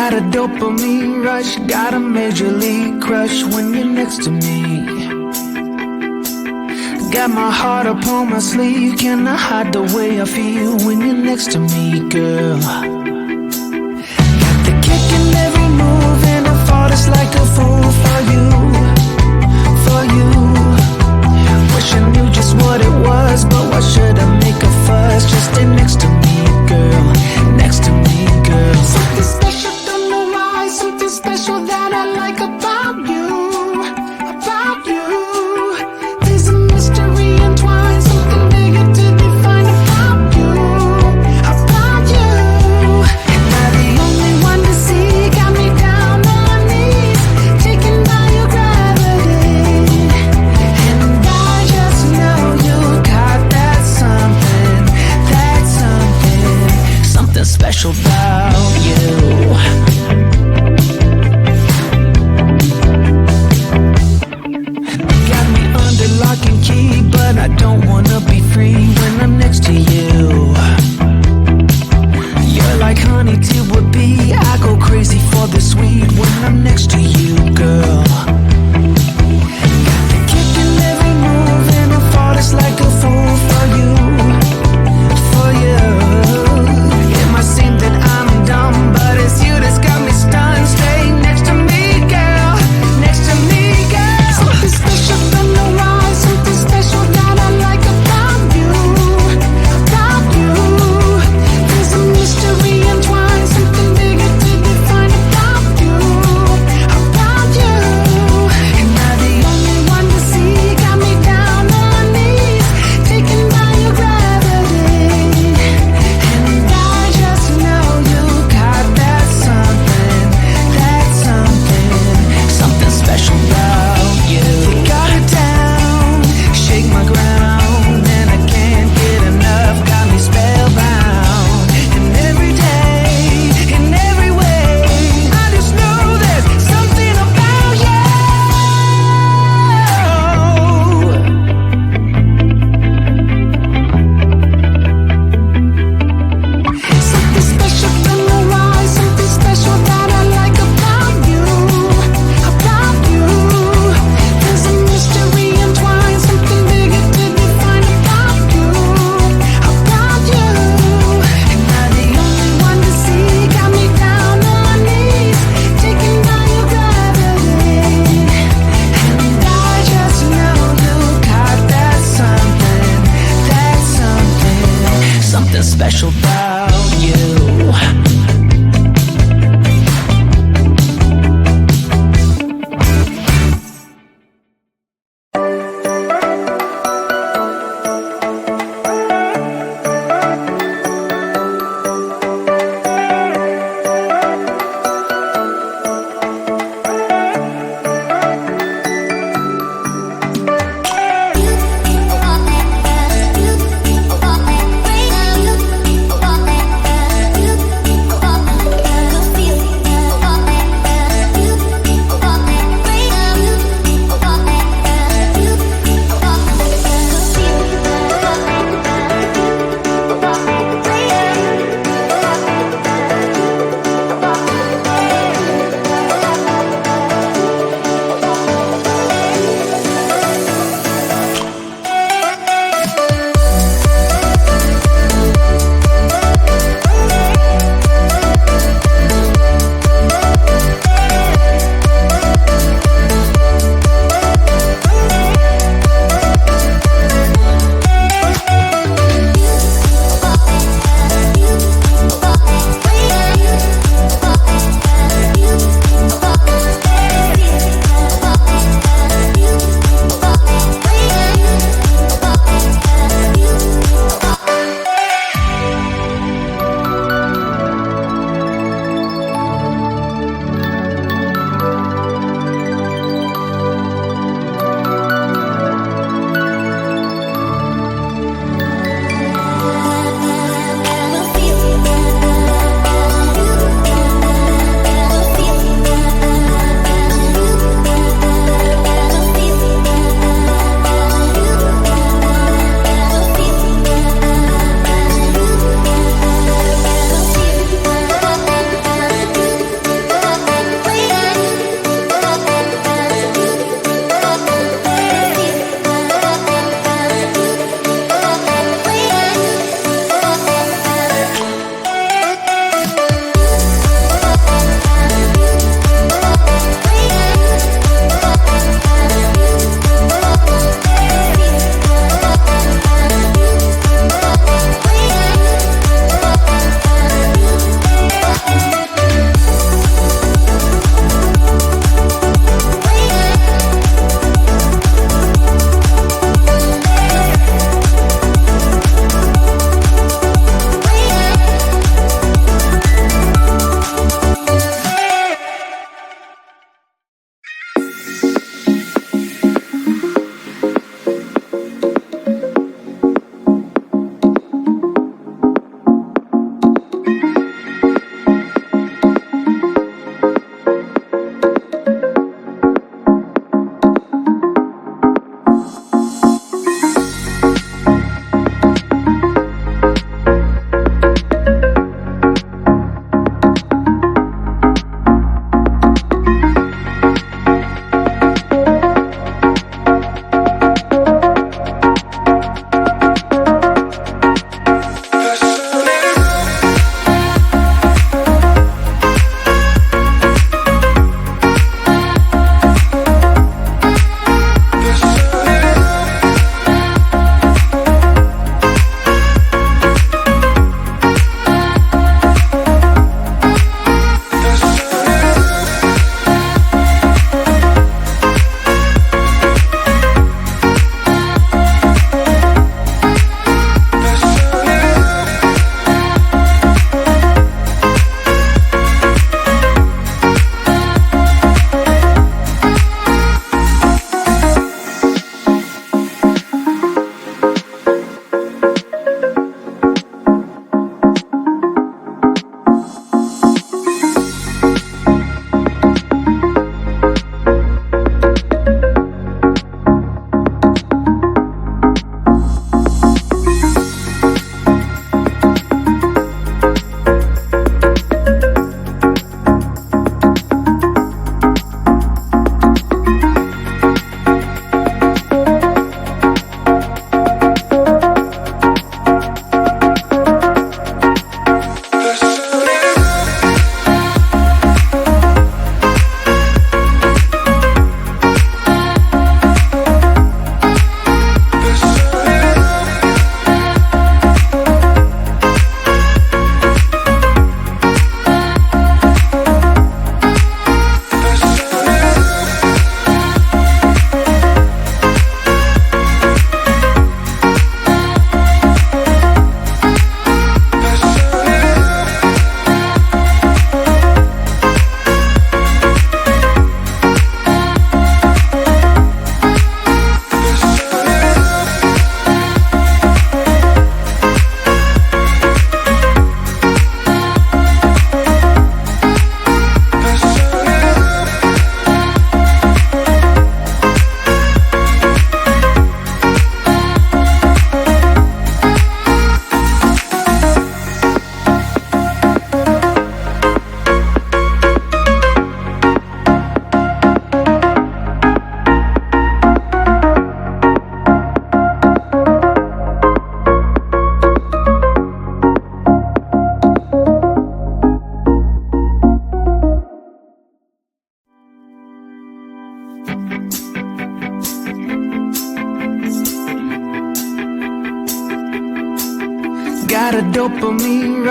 Got a dopamine rush, got a major league crush when you're next to me. Got my heart upon my sleeve, can I hide the way I feel when you're next to me, girl? Got the kick in every move and I fall just like a fool for you, for you. Wish I knew just what it was, but why should I make a fuss? Just stay next to me, girl, next to me, girl. Something special, don't know why, something special that I like about you, about you. There's a mystery entwined, something bigger to define about you, about you. Am I the only one to see? Got me down on my knees, taken by your gravity. And I just know you got that something, something special about you. Got me under lock and key, but I don't wanna be free when I'm next to you. You're like honey to a bee, I go crazy for the sweet when I'm next to you, girl. Got the kick in every move and I fall just like a fool for you, for you. It might seem that I'm dumb, but it's you that's got me stunned. Stay next to me, girl, next to me, girl. Something special, don't know why, something special that I like about you, about you. There's a mystery entwined, something bigger to define about you, about you. Am I the only one to see? Got me down on my knees, taken by your gravity. And I just know you got that something, something special about you. You got it down, shake my ground, and I can't get enough, got me spellbound. And every day, in every way, I just know there's something about you. Something special, don't know why, something special that I like about you, about you. There's a mystery entwined, something bigger to define about you, about you. Am I the only one to see? Got me down on my knees, taken by your gravity. And I just know you got that something special about you.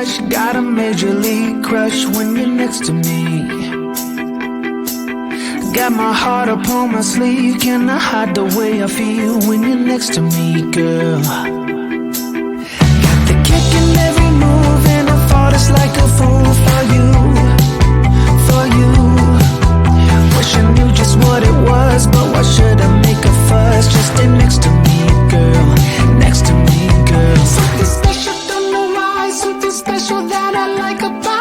much. Got a major league crush when you're next to me. Got my heart upon my sleeve. Can I hide the way I feel when you're next to me, girl? Got the kick in every move, and I fought it's like a fool for you, for you. Wish I knew just what it was, but why should I make a fuss? Just stay next to me, girl, next to me, girl. Something special, don't know why. Something special that I like about